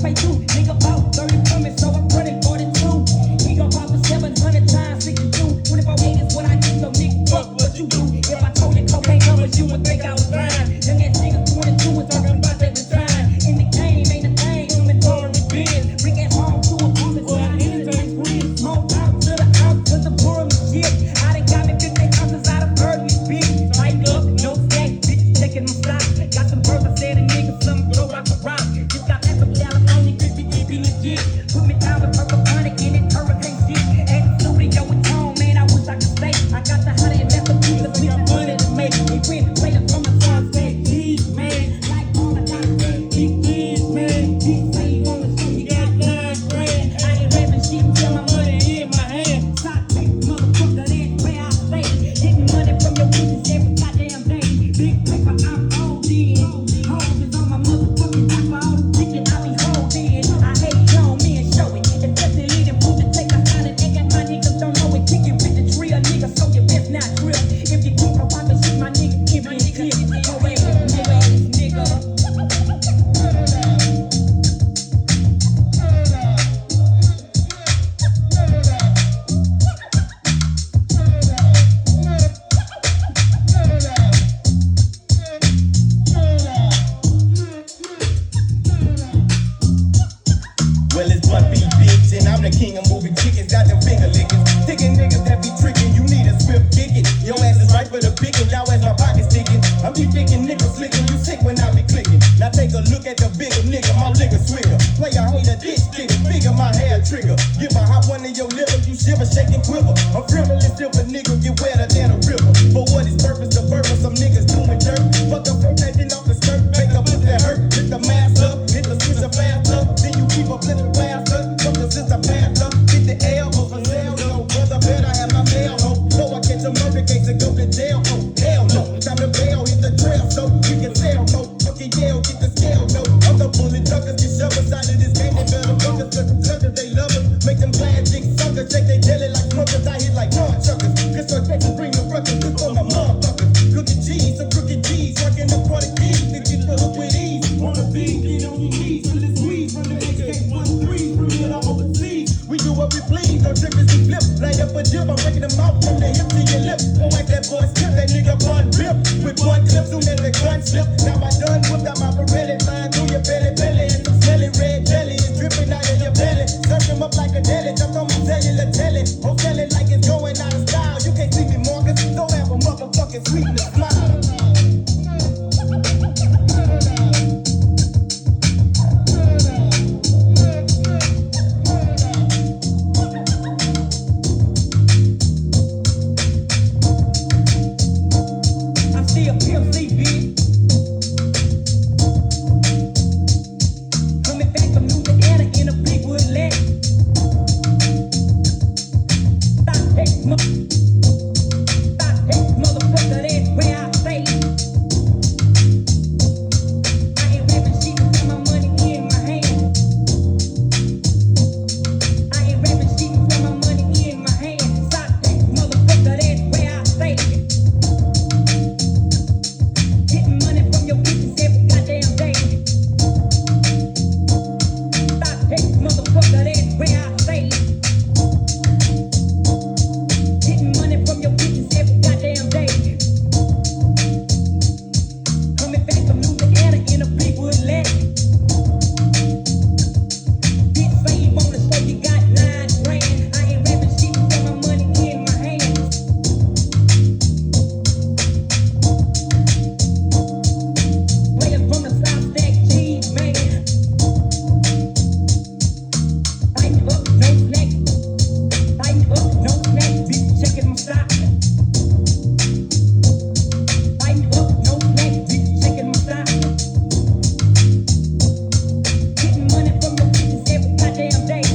pay two. Nigga about 30 coming, so I'm running 42. He gon' pop a 700 times 62. 24/8 is what I do, so nigga, fuck what you do. If I told you cocaine numbers, you would think I was lying. Young ass nigga 22 is talking about that design. In the game, ain't a thing, I'm in tolerant biz. Bring ass home to a promise, where I anything free. Smoke out to the out, cause the poor me shit. I done got me 50 ounces out of early bitch. Tighten up, no stack, bitch, checking my stock. Got some purpose, said a nigga, some throw rock a rock. Just got that from California, be legit. Put me down with purple chronic in it, hurricane shit. At the studio with Tone, man, I wish I could stay. I got the honey and that's the piece of me, money to make. He went playing from the sun, say, geez, man. Like all the time, big geez, man. He say he wanna show he got 9 grand. I ain't rapping shit until my money in my hand. Top big motherfucker, that's where I stay. Getting money from your bitches every goddamn day. Big paper, I'm all in. Hoes is on my motherfucking top for all the chicken I be holding. I hate show me and show it. Especially leading proof to take a sign and ain't got my niggas don't know it. Kick it with the tree, a nigga, so your best not drill. If you keep on popping shit, my nigga, give me a clip. No way, nigga. Well, it's one beat bitch, and I'm the king of moving chickens, got them finger licking. Ticking niggas that be tricking, you need a swift kicking. Your ass is right for the picking, now as my pocket's ticking. I be thinking niggas slicking, you sick when I be clicking. Now take a look at the bigger nigga, my liquor swigger. Player hater, ditch nigga, bigger my hair trigger. Give a hot one to your liver, you shiver, shake and quiver. I'm frivolous, silver nigga, get wetter than a river. For what is purpose, the purpose, some niggas doing dirt. Fuck the protecting off the skirt, make a put that hurt. Hit the mask up, hit the switch of fast up. Then you keep a flipping blast up. From the sister passed up, hit the elbows for sale, no. Brother better have my mail home. So I catch a murder case and go to jail, oh, hell no. Time to bail, hit the trail, so you can sell, no. Fucking yell, get the scale, no. I'm the bullet duckers, get shoved aside of this game, they better fuckers, cause the judges, they love us. Make them glad chicks suckers, shake they jelly like smokers, I hit like corn chuckers. Cause so catch and bring the ruckus, good for my motherfuckers. Cooking cheese, some crooked G's, working up for the keys, to get the hook with ease. Wanna be, get on your knees, till it's squeeze from the AK-13, from here to overseas. We do what we please, no trip is we flip. Light up a jib, I'm breaking them out from the hip to your lip. Don't like that boy skip, that nigga bun rip. With one clip, soon as the gun slip. Now I done whipped out my Pirelli, flying through your belly. And some smelly red jelly is dripping out of your belly. Search him up like a deli, jumped on my cellular telly. Oh, tell it like it's going out of style. You can't see me, Marcus, don't have a motherfucking sweetness smile. Day.